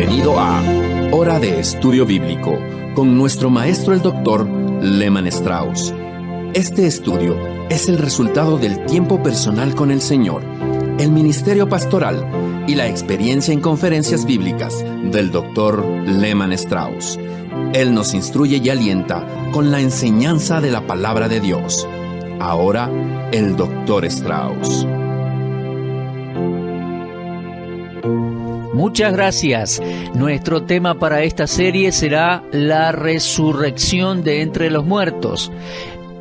Bienvenido a Hora de Estudio Bíblico con nuestro maestro el Dr. Lehman Strauss. Este estudio es el resultado del tiempo personal con el Señor, el ministerio pastoral y la experiencia en conferencias bíblicas del Dr. Lehman Strauss. Él nos instruye y alienta con la enseñanza de la palabra de Dios. Ahora, el Dr. Strauss. Muchas gracias. Nuestro tema para esta serie será la resurrección de entre los muertos.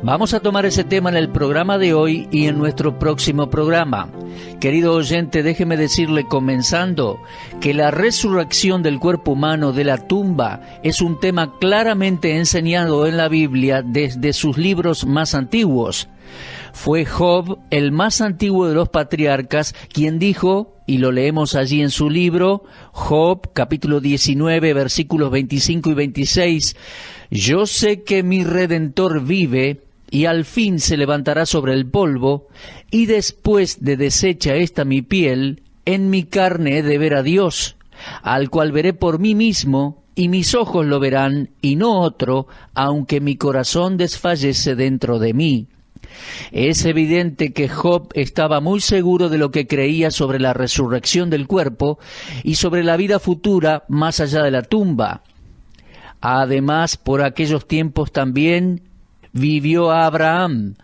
Vamos a tomar ese tema en el programa de hoy y en nuestro próximo programa. Querido oyente, déjeme decirle comenzando que la resurrección del cuerpo humano de la tumba es un tema claramente enseñado en la Biblia desde sus libros más antiguos. Fue Job, el más antiguo de los patriarcas, quien dijo, y lo leemos allí en su libro, Job, capítulo 19, versículos 25 y 26, «Yo sé que mi Redentor vive, y al fin se levantará sobre el polvo, y después de deshecha esta mi piel, en mi carne he de ver a Dios, al cual veré por mí mismo, y mis ojos lo verán, y no otro, aunque mi corazón desfallece dentro de mí». Es evidente que Job estaba muy seguro de lo que creía sobre la resurrección del cuerpo y sobre la vida futura más allá de la tumba. Además, por aquellos tiempos también vivió a Abraham,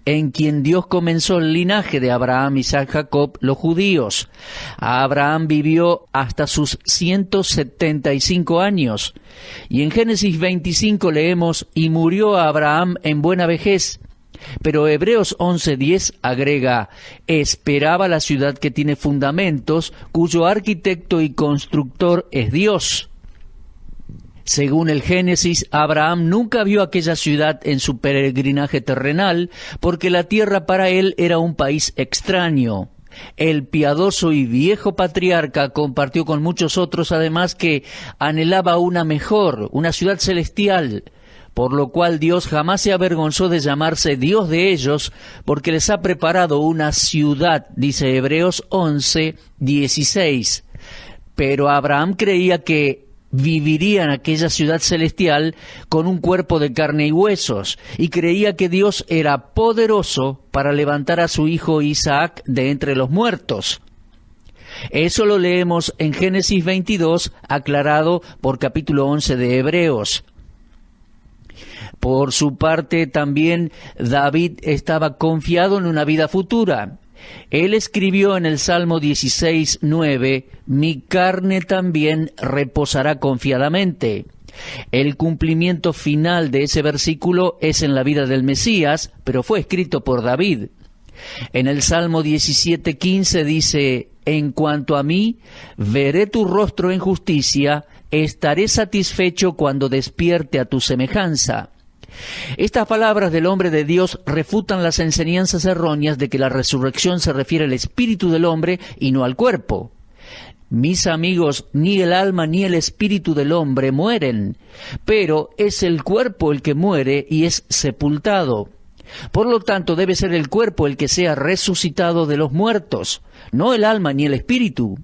en quien Dios comenzó el linaje de Abraham, Isaac, Jacob, los judíos. Abraham vivió hasta sus 175 años. Y en Génesis 25 leemos, «Y murió Abraham en buena vejez». Pero Hebreos 11:10 agrega, «Esperaba la ciudad que tiene fundamentos, cuyo arquitecto y constructor es Dios». Según el Génesis, Abraham nunca vio aquella ciudad en su peregrinaje terrenal, porque la tierra para él era un país extraño. El piadoso y viejo patriarca compartió con muchos otros, además, que anhelaba una mejor, una ciudad celestial, por lo cual Dios jamás se avergonzó de llamarse Dios de ellos, porque les ha preparado una ciudad, dice Hebreos 11:16. Pero Abraham creía que viviría en aquella ciudad celestial con un cuerpo de carne y huesos, y creía que Dios era poderoso para levantar a su hijo Isaac de entre los muertos. Eso lo leemos en Génesis 22, aclarado por capítulo 11 de Hebreos. Por su parte, también David estaba confiado en una vida futura. Él escribió en el Salmo 16:9, «Mi carne también reposará confiadamente». El cumplimiento final de ese versículo es en la vida del Mesías, pero fue escrito por David. En el Salmo 17:15 dice, «En cuanto a mí, veré tu rostro en justicia, estaré satisfecho cuando despierte a tu semejanza». Estas palabras del hombre de Dios refutan las enseñanzas erróneas de que la resurrección se refiere al espíritu del hombre y no al cuerpo. Mis amigos, ni el alma ni el espíritu del hombre mueren, pero es el cuerpo el que muere y es sepultado. Por lo tanto, debe ser el cuerpo el que sea resucitado de los muertos, no el alma ni el espíritu.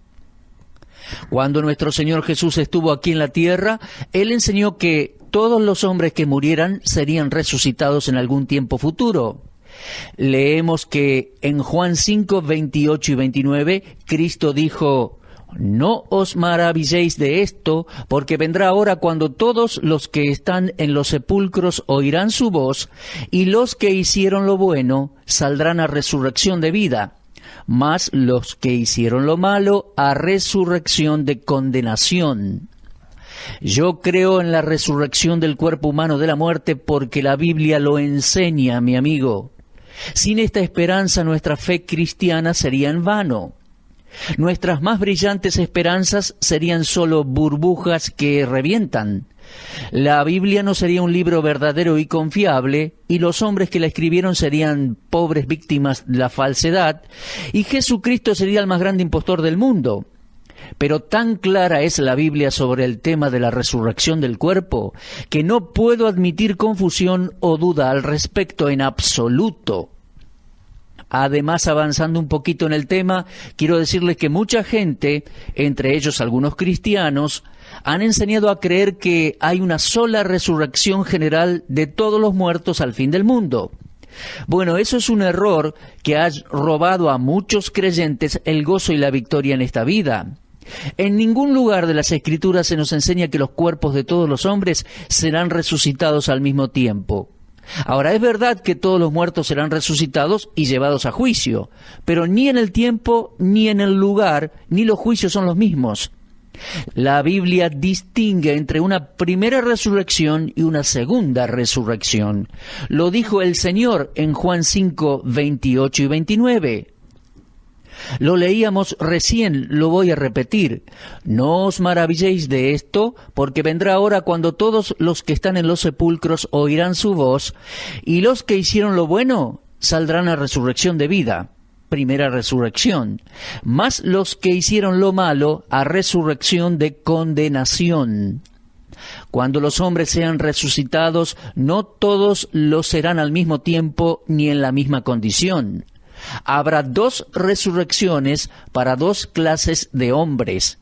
Cuando nuestro Señor Jesús estuvo aquí en la tierra, Él enseñó que todos los hombres que murieran serían resucitados en algún tiempo futuro. Leemos que en Juan 5, 28 y 29, Cristo dijo, «No os maravilléis de esto, porque vendrá hora cuando todos los que están en los sepulcros oirán su voz, y los que hicieron lo bueno saldrán a resurrección de vida, mas los que hicieron lo malo a resurrección de condenación». Yo creo en la resurrección del cuerpo humano de la muerte porque la Biblia lo enseña, mi amigo. Sin esta esperanza nuestra fe cristiana sería en vano. Nuestras más brillantes esperanzas serían solo burbujas que revientan. La Biblia no sería un libro verdadero y confiable, y los hombres que la escribieron serían pobres víctimas de la falsedad, y Jesucristo sería el más grande impostor del mundo. Pero tan clara es la Biblia sobre el tema de la resurrección del cuerpo, que no puedo admitir confusión o duda al respecto en absoluto. Además, avanzando un poquito en el tema, quiero decirles que mucha gente, entre ellos algunos cristianos, han enseñado a creer que hay una sola resurrección general de todos los muertos al fin del mundo. Bueno, eso es un error que ha robado a muchos creyentes el gozo y la victoria en esta vida. En ningún lugar de las Escrituras se nos enseña que los cuerpos de todos los hombres serán resucitados al mismo tiempo. Ahora, es verdad que todos los muertos serán resucitados y llevados a juicio, pero ni en el tiempo, ni en el lugar, ni los juicios son los mismos. La Biblia distingue entre una primera resurrección y una segunda resurrección. Lo dijo el Señor en Juan 5, 28 y 29. Lo leíamos recién, lo voy a repetir. No os maravilléis de esto, porque vendrá hora cuando todos los que están en los sepulcros oirán su voz, y los que hicieron lo bueno saldrán a resurrección de vida, primera resurrección, mas los que hicieron lo malo a resurrección de condenación. Cuando los hombres sean resucitados, no todos lo serán al mismo tiempo ni en la misma condición. Habrá dos resurrecciones para dos clases de hombres.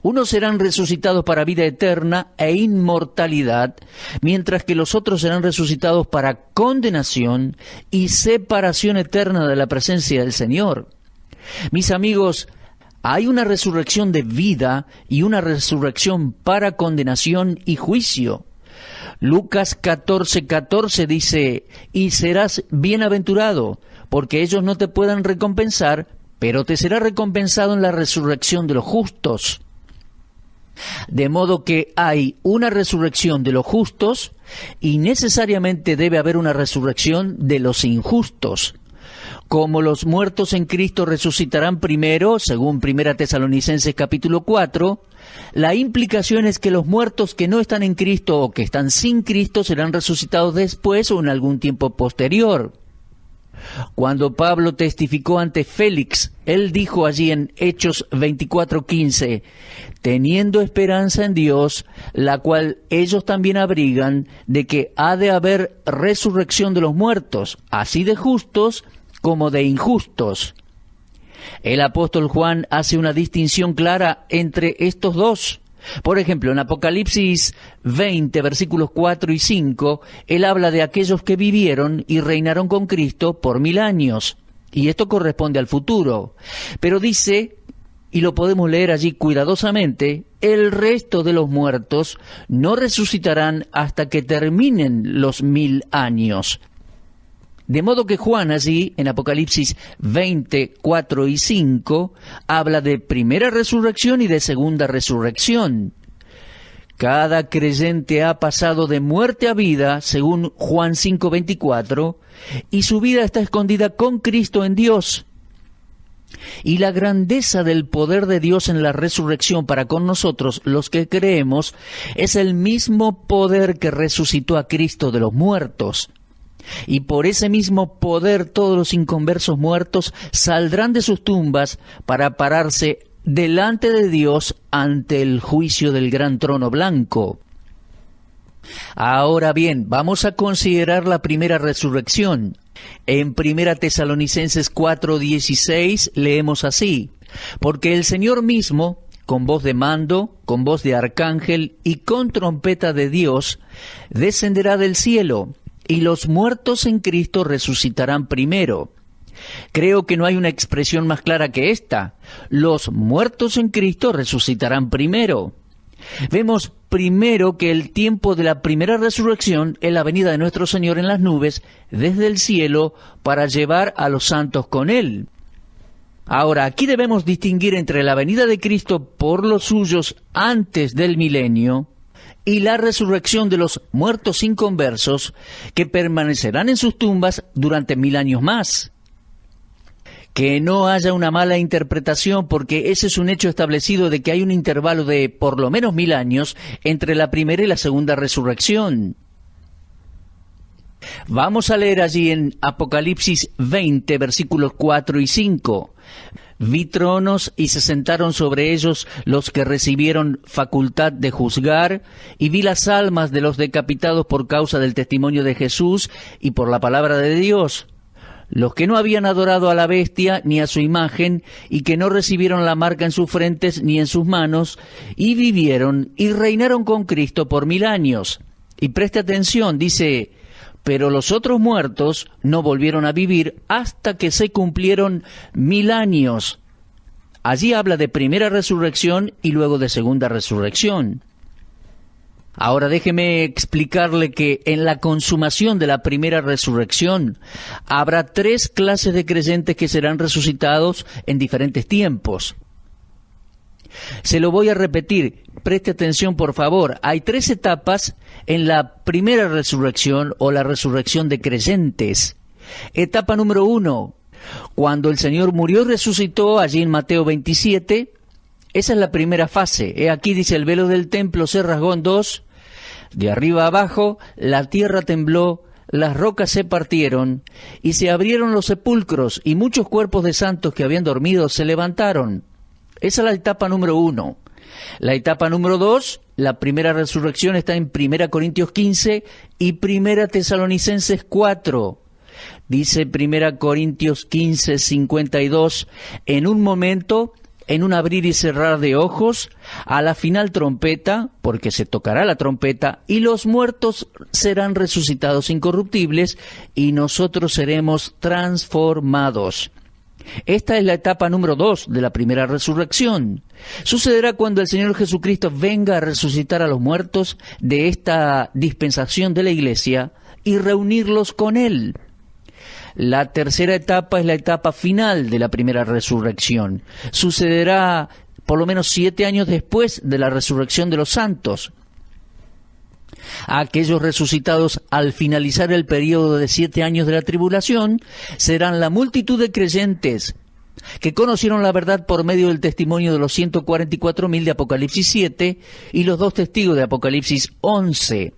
Unos serán resucitados para vida eterna e inmortalidad, mientras que los otros serán resucitados para condenación y separación eterna de la presencia del Señor. Mis amigos, hay una resurrección de vida y una resurrección para condenación y juicio. Lucas 14:14 dice, y serás bienaventurado, porque ellos no te puedan recompensar, pero te será recompensado en la resurrección de los justos. De modo que hay una resurrección de los justos y necesariamente debe haber una resurrección de los injustos. Como los muertos en Cristo resucitarán primero, según 1 Tesalonicenses capítulo 4, la implicación es que los muertos que no están en Cristo o que están sin Cristo serán resucitados después o en algún tiempo posterior. Cuando Pablo testificó ante Félix, él dijo allí en Hechos 24:15, teniendo esperanza en Dios, la cual ellos también abrigan, de que ha de haber resurrección de los muertos, así de justos como de injustos. El apóstol Juan hace una distinción clara entre estos dos. Por ejemplo, en Apocalipsis 20, versículos 4 y 5, él habla de aquellos que vivieron y reinaron con Cristo por 1000 años. Y esto corresponde al futuro. Pero dice, y lo podemos leer allí cuidadosamente, el resto de los muertos no resucitarán hasta que terminen los 1000 años. De modo que Juan allí, en Apocalipsis 20, 4 y 5, habla de primera resurrección y de segunda resurrección. Cada creyente ha pasado de muerte a vida, según Juan 5, 24, y su vida está escondida con Cristo en Dios. Y la grandeza del poder de Dios en la resurrección para con nosotros, los que creemos, es el mismo poder que resucitó a Cristo de los muertos. Y por ese mismo poder todos los inconversos muertos saldrán de sus tumbas para pararse delante de Dios ante el juicio del gran trono blanco. Ahora bien, vamos a considerar la primera resurrección. En 1 Tesalonicenses 4:16 leemos así, porque el Señor mismo, con voz de mando, con voz de arcángel y con trompeta de Dios, descenderá del cielo, y los muertos en Cristo resucitarán primero. Creo que no hay una expresión más clara que esta. Los muertos en Cristo resucitarán primero. Vemos primero que el tiempo de la primera resurrección es la venida de nuestro Señor en las nubes desde el cielo para llevar a los santos con Él. Ahora, aquí debemos distinguir entre la venida de Cristo por los suyos antes del milenio y la resurrección de los muertos inconversos que permanecerán en sus tumbas durante 1000 años más. Que no haya una mala interpretación, porque ese es un hecho establecido de que hay un intervalo de por lo menos 1000 años entre la primera y la segunda resurrección. Vamos a leer allí en Apocalipsis 20, versículos 4 y 5. Vi tronos y se sentaron sobre ellos los que recibieron facultad de juzgar, y vi las almas de los decapitados por causa del testimonio de Jesús y por la palabra de Dios. los que no habían adorado a la bestia ni a su imagen, y que no recibieron la marca en sus frentes ni en sus manos, y vivieron y reinaron con Cristo por 1000 años. Y preste atención, dice, pero los otros muertos no volvieron a vivir hasta que se cumplieron 1000 años. Allí habla de primera resurrección y luego de segunda resurrección. Ahora déjeme explicarle que en la consumación de la primera resurrección habrá 3 clases de creyentes que serán resucitados en diferentes tiempos. Se lo voy a repetir, preste atención por favor. Hay 3 etapas en la primera resurrección o la resurrección de creyentes. Etapa número 1, cuando el Señor murió y resucitó, allí en Mateo 27, esa es la primera fase. Aquí dice, el velo del templo se rasgó en 2, de arriba a abajo, la tierra tembló, las rocas se partieron, y se abrieron los sepulcros, y muchos cuerpos de santos que habían dormido se levantaron. Esa es la etapa número 1. La etapa número 2, la primera resurrección, está en 1 Corintios 15 y 1 Tesalonicenses 4. Dice 1 Corintios 15, 52, en un momento, en un abrir y cerrar de ojos, a la final trompeta, porque se tocará la trompeta, y los muertos serán resucitados incorruptibles, y nosotros seremos transformados. Esta es la etapa número 2 de la primera resurrección. Sucederá cuando el Señor Jesucristo venga a resucitar a los muertos de esta dispensación de la Iglesia y reunirlos con Él. La tercera etapa es la etapa final de la primera resurrección. Sucederá por lo menos 7 años después de la resurrección de los santos. Aquellos resucitados al finalizar el periodo de 7 años de la tribulación serán la multitud de creyentes que conocieron la verdad por medio del testimonio de los 144.000 de Apocalipsis 7 y los 2 testigos de Apocalipsis 11.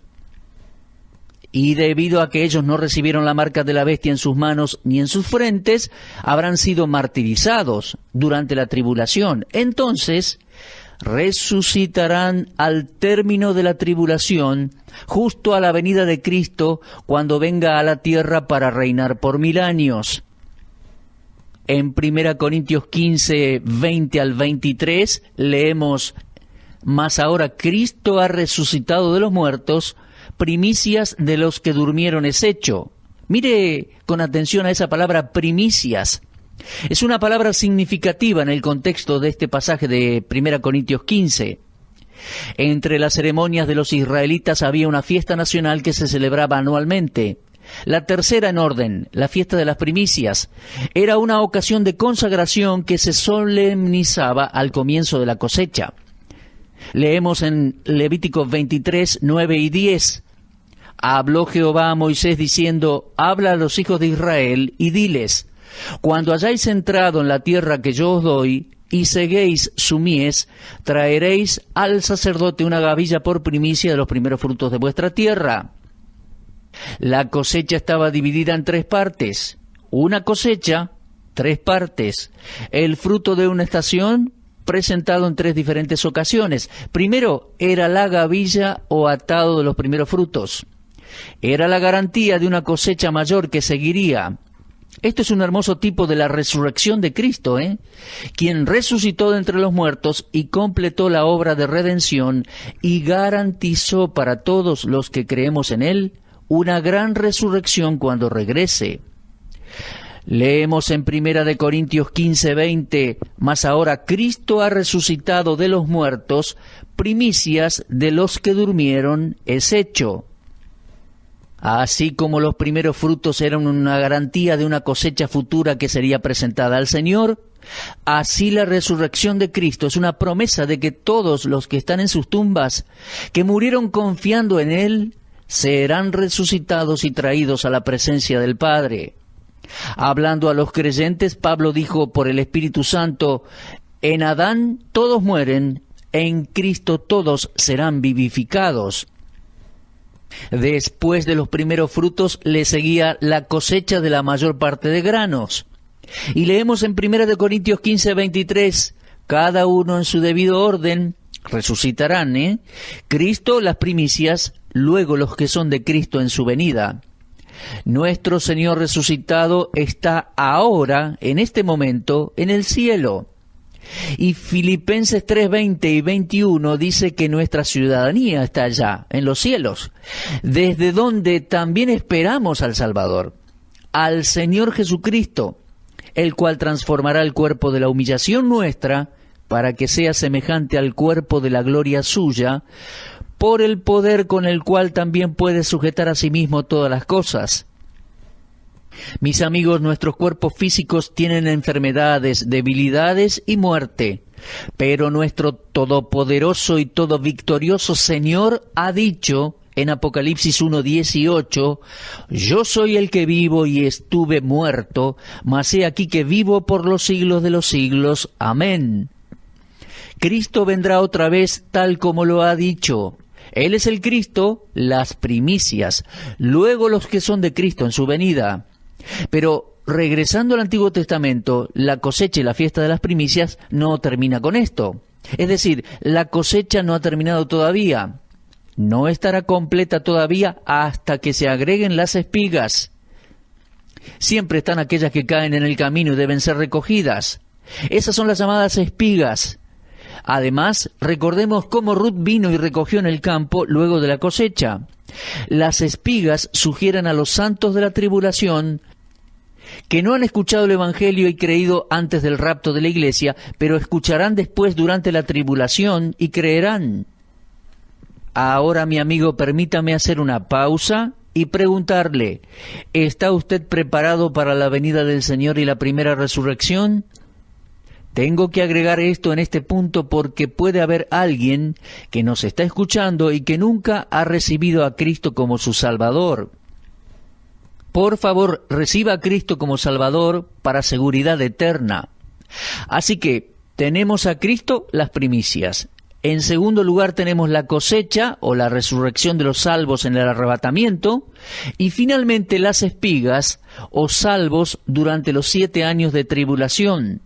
Y debido a que ellos no recibieron la marca de la bestia en sus manos ni en sus frentes, habrán sido martirizados durante la tribulación. Entonces, resucitarán al término de la tribulación, justo a la venida de Cristo, cuando venga a la tierra para reinar por 1000 años. En 1 Corintios 15, 20 al 23, leemos, «Mas ahora Cristo ha resucitado de los muertos, primicias de los que durmieron es hecho». Mire con atención a esa palabra primicias. Es una palabra significativa en el contexto de este pasaje de 1 Corintios 15. Entre las ceremonias de los israelitas había una fiesta nacional que se celebraba anualmente. La tercera en orden, la fiesta de las primicias, era una ocasión de consagración que se solemnizaba al comienzo de la cosecha. Leemos en Levítico 23, 9 y 10. Habló Jehová a Moisés diciendo, habla a los hijos de Israel y diles, cuando hayáis entrado en la tierra que yo os doy, y seguéis su mies, traeréis al sacerdote una gavilla por primicia de los primeros frutos de vuestra tierra. La cosecha estaba dividida en 3 partes. Una cosecha, 3 partes. El fruto de una estación, presentado en 3 diferentes ocasiones. Primero, era la gavilla o atado de los primeros frutos. Era la garantía de una cosecha mayor que seguiría. Esto es un hermoso tipo de la resurrección de Cristo, quien resucitó de entre los muertos y completó la obra de redención y garantizó para todos los que creemos en Él una gran resurrección cuando regrese. Leemos en 1 Corintios 15, 20, mas ahora Cristo ha resucitado de los muertos, primicias de los que durmieron es hecho. Así como los primeros frutos eran una garantía de una cosecha futura que sería presentada al Señor, así la resurrección de Cristo es una promesa de que todos los que están en sus tumbas, que murieron confiando en Él, serán resucitados y traídos a la presencia del Padre. Hablando a los creyentes, Pablo dijo por el Espíritu Santo, en Adán todos mueren, en Cristo todos serán vivificados. Después de los primeros frutos le seguía la cosecha de la mayor parte de granos. Y leemos en 1 Corintios 15, 23, cada uno en su debido orden, resucitarán, Cristo las primicias, luego los que son de Cristo en su venida. Nuestro Señor resucitado está ahora, en este momento, en el cielo. Y Filipenses 3:20 y 21 dice que nuestra ciudadanía está allá, en los cielos, desde donde también esperamos al Salvador, al Señor Jesucristo, el cual transformará el cuerpo de la humillación nuestra para que sea semejante al cuerpo de la gloria suya, por el poder con el cual también puede sujetar a sí mismo todas las cosas. Mis amigos, nuestros cuerpos físicos tienen enfermedades, debilidades y muerte, pero nuestro todopoderoso y todo victorioso Señor ha dicho en Apocalipsis 1:18, yo soy el que vivo y estuve muerto, mas he aquí que vivo por los siglos de los siglos. Amén. Cristo vendrá otra vez tal como lo ha dicho. Él es el Cristo, las primicias, luego los que son de Cristo en su venida. Pero regresando al Antiguo Testamento, la cosecha y la fiesta de las primicias no termina con esto. Es decir, la cosecha no ha terminado todavía. No estará completa todavía hasta que se agreguen las espigas. Siempre están aquellas que caen en el camino y deben ser recogidas. Esas son las llamadas espigas. Además, recordemos cómo Ruth vino y recogió en el campo luego de la cosecha. Las espigas sugieren a los santos de la tribulación que no han escuchado el Evangelio y creído antes del rapto de la iglesia, pero escucharán después durante la tribulación y creerán. Ahora, mi amigo, permítame hacer una pausa y preguntarle, ¿está usted preparado para la venida del Señor y la primera resurrección? Tengo que agregar esto en este punto porque puede haber alguien que nos está escuchando y que nunca ha recibido a Cristo como su Salvador. Por favor, reciba a Cristo como Salvador para seguridad eterna. Así que tenemos a Cristo las primicias. En segundo lugar tenemos la cosecha o la resurrección de los salvos en el arrebatamiento. Y finalmente las espigas o salvos durante los 7 años de tribulación.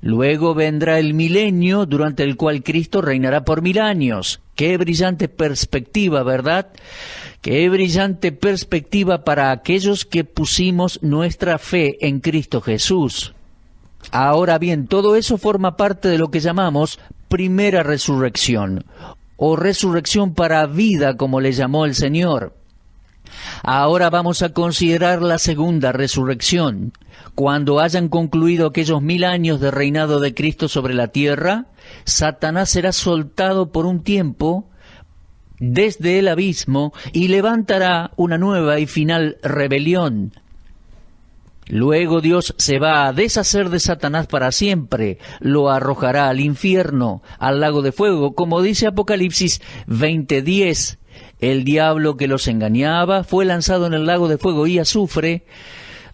Luego vendrá el milenio, durante el cual Cristo reinará por 1000 años. ¡Qué brillante perspectiva!, ¿verdad? ¡Qué brillante perspectiva para aquellos que pusimos nuestra fe en Cristo Jesús! Ahora bien, todo eso forma parte de lo que llamamos primera resurrección, o resurrección para vida, como le llamó el Señor. Ahora vamos a considerar la segunda resurrección. Cuando hayan concluido aquellos 1000 años de reinado de Cristo sobre la tierra, Satanás será soltado por un tiempo desde el abismo y levantará una nueva y final rebelión. Luego Dios se va a deshacer de Satanás para siempre, lo arrojará al infierno, al lago de fuego, como dice Apocalipsis 20:10. El diablo que los engañaba fue lanzado en el lago de fuego y azufre,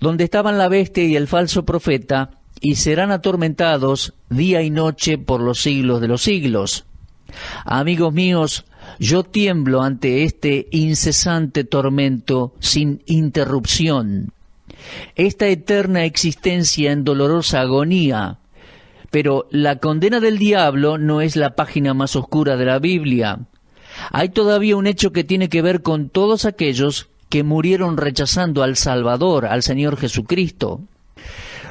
donde estaban la bestia y el falso profeta, y serán atormentados día y noche por los siglos de los siglos. Amigos míos, yo tiemblo ante este incesante tormento sin interrupción, esta eterna existencia en dolorosa agonía. Pero la condena del diablo no es la página más oscura de la Biblia. Hay todavía un hecho que tiene que ver con todos aquellos que murieron rechazando al Salvador, al Señor Jesucristo.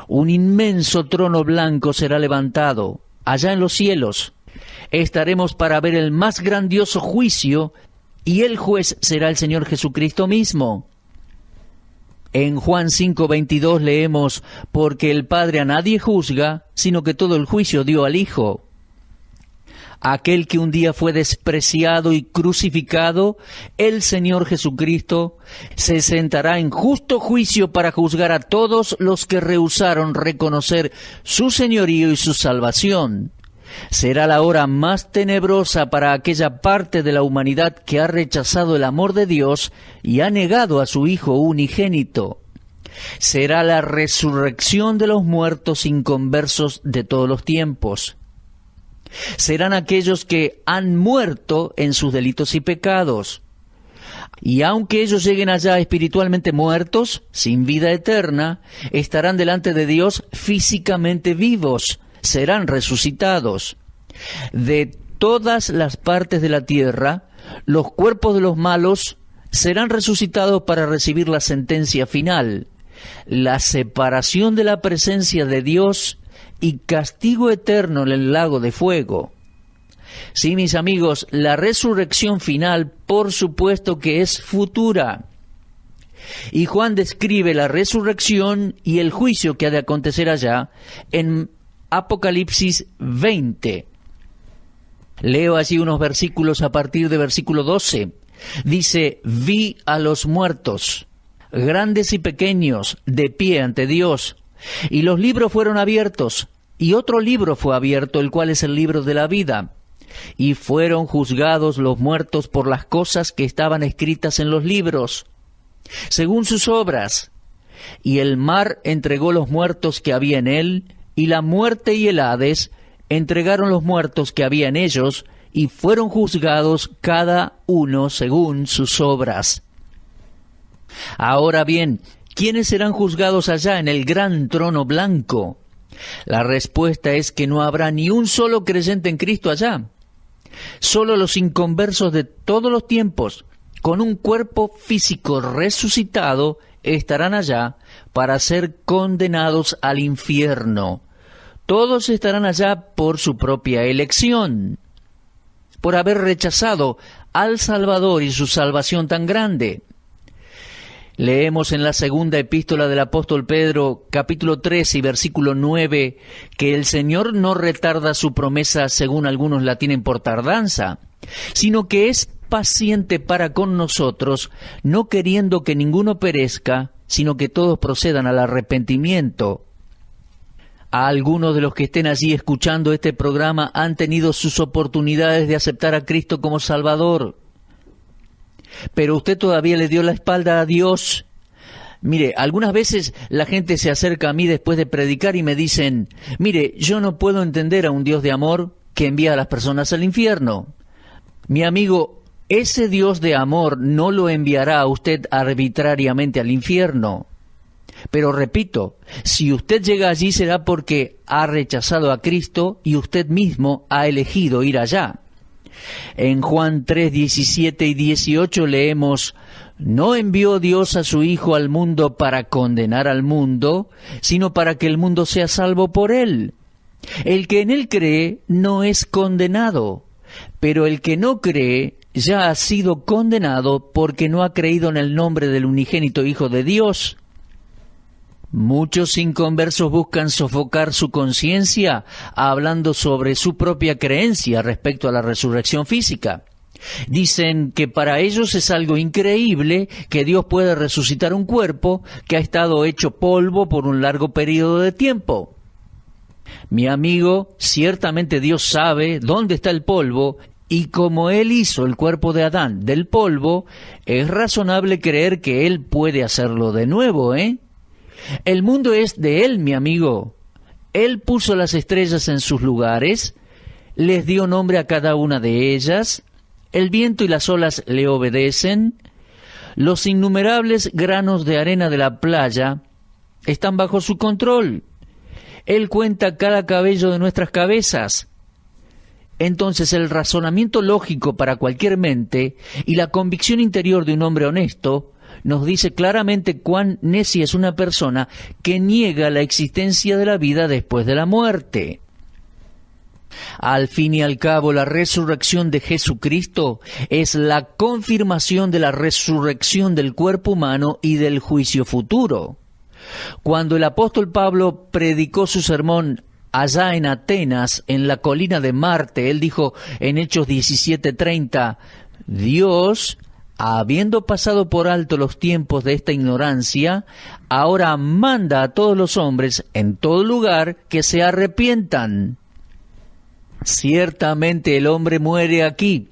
Un inmenso trono blanco será levantado allá en los cielos. Estaremos para ver el más grandioso juicio y el juez será el Señor Jesucristo mismo. En Juan 5:22 leemos, porque el Padre a nadie juzga, sino que todo el juicio dio al Hijo. Aquel que un día fue despreciado y crucificado, el Señor Jesucristo, se sentará en justo juicio para juzgar a todos los que rehusaron reconocer su señorío y su salvación. Será la hora más tenebrosa para aquella parte de la humanidad que ha rechazado el amor de Dios y ha negado a su Hijo unigénito. Será la resurrección de los muertos inconversos de todos los tiempos. Serán aquellos que han muerto en sus delitos y pecados. Y aunque ellos lleguen allá espiritualmente muertos, sin vida eterna, estarán delante de Dios físicamente vivos, serán resucitados. De todas las partes de la tierra, los cuerpos de los malos serán resucitados para recibir la sentencia final, la separación de la presencia de Dios y castigo eterno en el lago de fuego. Sí, mis amigos, la resurrección final, por supuesto que es futura. Y Juan describe la resurrección y el juicio que ha de acontecer allá en Apocalipsis 20. Leo allí unos versículos a partir de versículo 12. Dice: vi a los muertos, grandes y pequeños, de pie ante Dios, y los libros fueron abiertos, y otro libro fue abierto, el cual es el libro de la vida. Y fueron juzgados los muertos por las cosas que estaban escritas en los libros, según sus obras. Y el mar entregó los muertos que había en él, y la muerte y el Hades entregaron los muertos que había en ellos, y fueron juzgados cada uno según sus obras. Ahora bien, ¿quiénes serán juzgados allá en el gran trono blanco? La respuesta es que no habrá ni un solo creyente en Cristo allá. Solo los inconversos de todos los tiempos, con un cuerpo físico resucitado, estarán allá para ser condenados al infierno. Todos estarán allá por su propia elección, por haber rechazado al Salvador y su salvación tan grande. Leemos en la segunda epístola del apóstol Pedro, capítulo 3 y versículo 9, que el Señor no retarda su promesa según algunos la tienen por tardanza, sino que es paciente para con nosotros, no queriendo que ninguno perezca, sino que todos procedan al arrepentimiento. A algunos de los que estén allí escuchando este programa han tenido sus oportunidades de aceptar a Cristo como Salvador, pero usted todavía le dio la espalda a Dios. Mire, algunas veces la gente se acerca a mí después de predicar y me dicen: mire, yo no puedo entender a un Dios de amor que envía a las personas al infierno. Mi amigo, ese Dios de amor no lo enviará a usted arbitrariamente al infierno. Pero repito, si usted llega allí será porque ha rechazado a Cristo y usted mismo ha elegido ir allá. En Juan 3, 17 y 18 leemos: no envió Dios a su Hijo al mundo para condenar al mundo, sino para que el mundo sea salvo por él. El que en él cree no es condenado, pero el que no cree ya ha sido condenado porque no ha creído en el nombre del unigénito Hijo de Dios. Muchos inconversos buscan sofocar su conciencia hablando sobre su propia creencia respecto a la resurrección física. Dicen que para ellos es algo increíble que Dios pueda resucitar un cuerpo que ha estado hecho polvo por un largo periodo de tiempo. Mi amigo, ciertamente Dios sabe dónde está el polvo, y como Él hizo el cuerpo de Adán del polvo, es razonable creer que Él puede hacerlo de nuevo, ¿eh? El mundo es de Él, mi amigo. Él puso las estrellas en sus lugares, les dio nombre a cada una de ellas, el viento y las olas le obedecen, los innumerables granos de arena de la playa están bajo su control. Él cuenta cada cabello de nuestras cabezas. Entonces el razonamiento lógico para cualquier mente y la convicción interior de un hombre honesto nos dice claramente cuán necia es una persona que niega la existencia de la vida después de la muerte. Al fin y al cabo, la resurrección de Jesucristo es la confirmación de la resurrección del cuerpo humano y del juicio futuro. Cuando el apóstol Pablo predicó su sermón allá en Atenas, en la colina de Marte, él dijo en Hechos 17:30, Dios, habiendo pasado por alto los tiempos de esta ignorancia, ahora manda a todos los hombres en todo lugar que se arrepientan. Ciertamente el hombre muere aquí,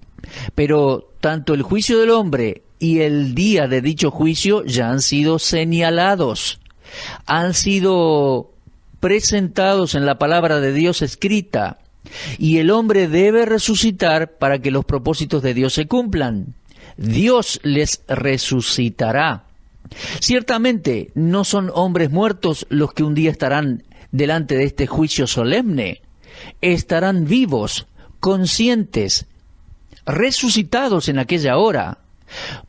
pero tanto el juicio del hombre y el día de dicho juicio ya han sido señalados, han sido presentados en la palabra de Dios escrita, y el hombre debe resucitar para que los propósitos de Dios se cumplan. Dios les resucitará. Ciertamente no son hombres muertos los que un día estarán delante de este juicio solemne. Estarán vivos, conscientes, resucitados en aquella hora.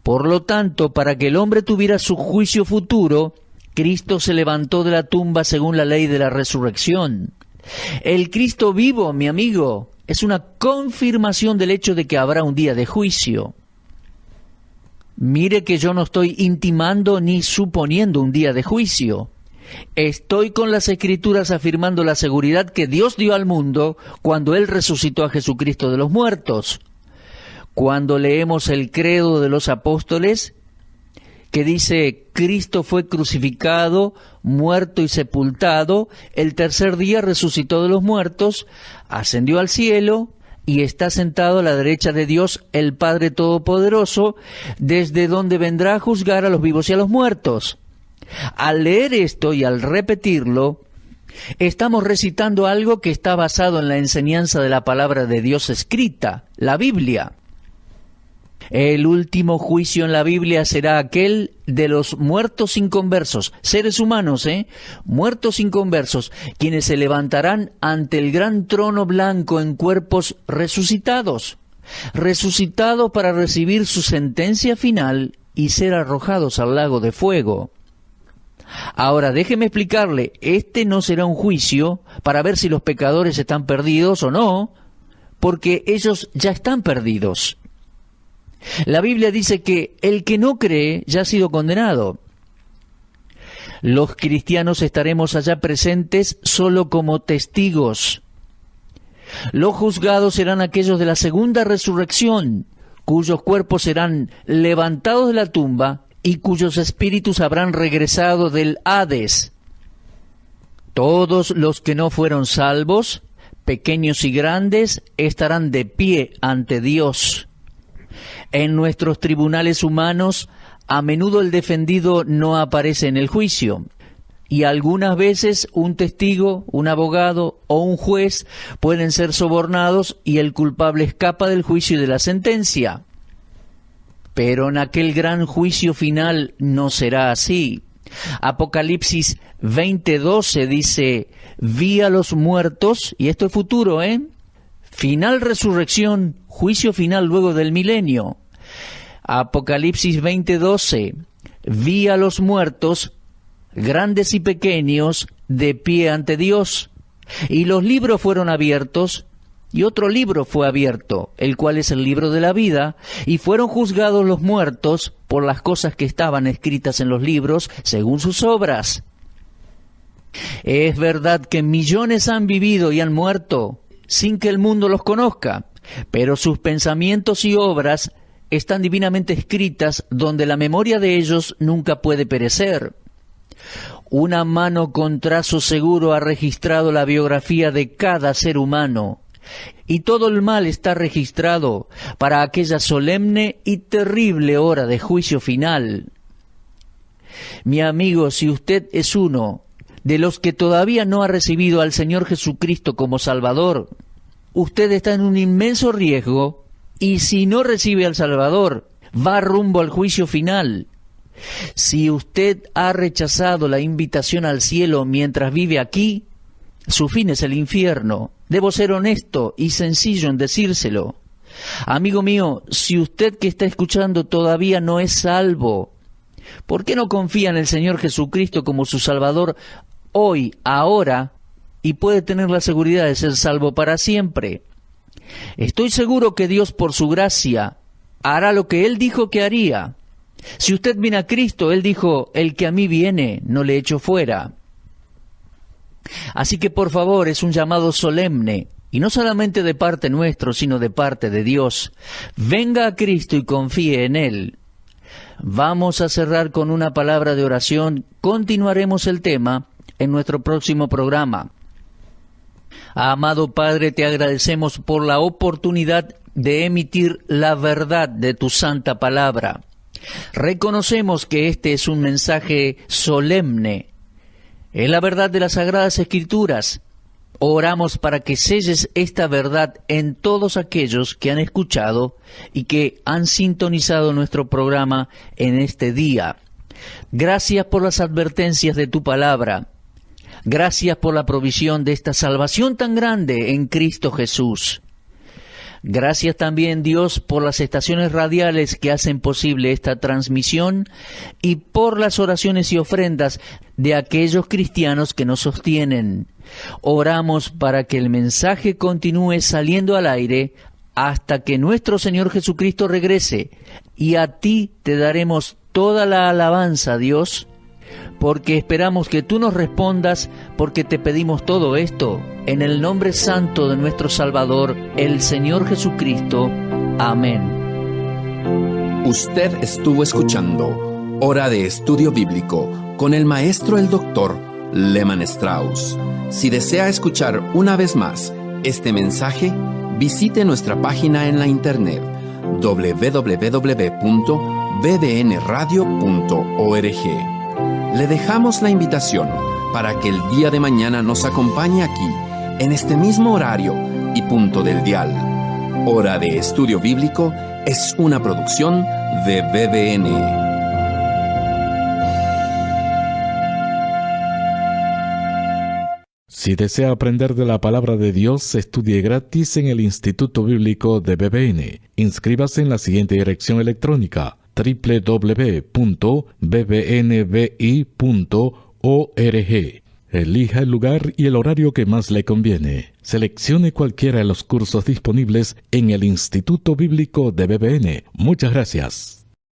Por lo tanto, para que el hombre tuviera su juicio futuro, Cristo se levantó de la tumba según la ley de la resurrección. El Cristo vivo, mi amigo, es una confirmación del hecho de que habrá un día de juicio. Mire que yo no estoy intimando ni suponiendo un día de juicio. Estoy con las Escrituras afirmando la seguridad que Dios dio al mundo cuando Él resucitó a Jesucristo de los muertos. Cuando leemos el credo de los apóstoles, que dice, Cristo fue crucificado, muerto y sepultado, el tercer día resucitó de los muertos, ascendió al cielo y está sentado a la derecha de Dios, el Padre Todopoderoso, desde donde vendrá a juzgar a los vivos y a los muertos. Al leer esto y al repetirlo, estamos recitando algo que está basado en la enseñanza de la palabra de Dios escrita, la Biblia. El último juicio en la Biblia será aquel de los muertos inconversos, seres humanos, muertos inconversos, quienes se levantarán ante el gran trono blanco en cuerpos resucitados para recibir su sentencia final y ser arrojados al lago de fuego. Ahora, déjeme explicarle, este no será un juicio para ver si los pecadores están perdidos o no, porque ellos ya están perdidos. La Biblia dice que el que no cree ya ha sido condenado. Los cristianos estaremos allá presentes solo como testigos. Los juzgados serán aquellos de la segunda resurrección, cuyos cuerpos serán levantados de la tumba y cuyos espíritus habrán regresado del Hades. Todos los que no fueron salvos, pequeños y grandes, estarán de pie ante Dios. En nuestros tribunales humanos, a menudo el defendido no aparece en el juicio, y algunas veces un testigo, un abogado o un juez pueden ser sobornados y el culpable escapa del juicio y de la sentencia. Pero en aquel gran juicio final no será así. Apocalipsis 20:12 dice, vi a los muertos, y esto es futuro, final resurrección, juicio final luego del milenio. Apocalipsis 20:12, vi a los muertos, grandes y pequeños, de pie ante Dios, y los libros fueron abiertos, y otro libro fue abierto, el cual es el libro de la vida, y fueron juzgados los muertos por las cosas que estaban escritas en los libros, según sus obras. Es verdad que millones han vivido y han muerto, sin que el mundo los conozca, pero sus pensamientos y obras están divinamente escritas donde la memoria de ellos nunca puede perecer. Una mano con trazo seguro ha registrado la biografía de cada ser humano, y todo el mal está registrado para aquella solemne y terrible hora de juicio final. Mi amigo, si usted es uno de los que todavía no ha recibido al Señor Jesucristo como Salvador, usted está en un inmenso riesgo, y si no recibe al Salvador, va rumbo al juicio final. Si usted ha rechazado la invitación al cielo mientras vive aquí, su fin es el infierno. Debo ser honesto y sencillo en decírselo. Amigo mío, si usted que está escuchando todavía no es salvo, ¿por qué no confía en el Señor Jesucristo como su Salvador hoy, ahora, y puede tener la seguridad de ser salvo para siempre? Estoy seguro que Dios, por su gracia, hará lo que Él dijo que haría. Si usted viene a Cristo, Él dijo, el que a mí viene, no le echo fuera. Así que, por favor, es un llamado solemne, y no solamente de parte nuestra, sino de parte de Dios. Venga a Cristo y confíe en Él. Vamos a cerrar con una palabra de oración. Continuaremos el tema en nuestro próximo programa. Amado Padre, te agradecemos por la oportunidad de emitir la verdad de tu santa palabra. Reconocemos que este es un mensaje solemne. Es la verdad de las Sagradas Escrituras. Oramos para que selles esta verdad en todos aquellos que han escuchado y que han sintonizado nuestro programa en este día. Gracias por las advertencias de tu palabra. Gracias por la provisión de esta salvación tan grande en Cristo Jesús. Gracias también, Dios, por las estaciones radiales que hacen posible esta transmisión y por las oraciones y ofrendas de aquellos cristianos que nos sostienen. Oramos para que el mensaje continúe saliendo al aire hasta que nuestro Señor Jesucristo regrese, y a ti te daremos toda la alabanza, Dios, porque esperamos que tú nos respondas, porque te pedimos todo esto en el nombre santo de nuestro Salvador, el Señor Jesucristo. Amén. Usted estuvo escuchando Hora de Estudio Bíblico con el maestro el doctor Lehman Strauss. Si desea escuchar una vez más este mensaje, visite nuestra página en la internet www.bbnradio.org. Le dejamos la invitación para que el día de mañana nos acompañe aquí, en este mismo horario y punto del dial. Hora de Estudio Bíblico es una producción de BBN. Si desea aprender de la palabra de Dios, estudie gratis en el Instituto Bíblico de BBN. Inscríbase en la siguiente dirección electrónica: www.bbnbi.org. Elija el lugar y el horario que más le conviene. Seleccione cualquiera de los cursos disponibles en el Instituto Bíblico de BBN. Muchas gracias.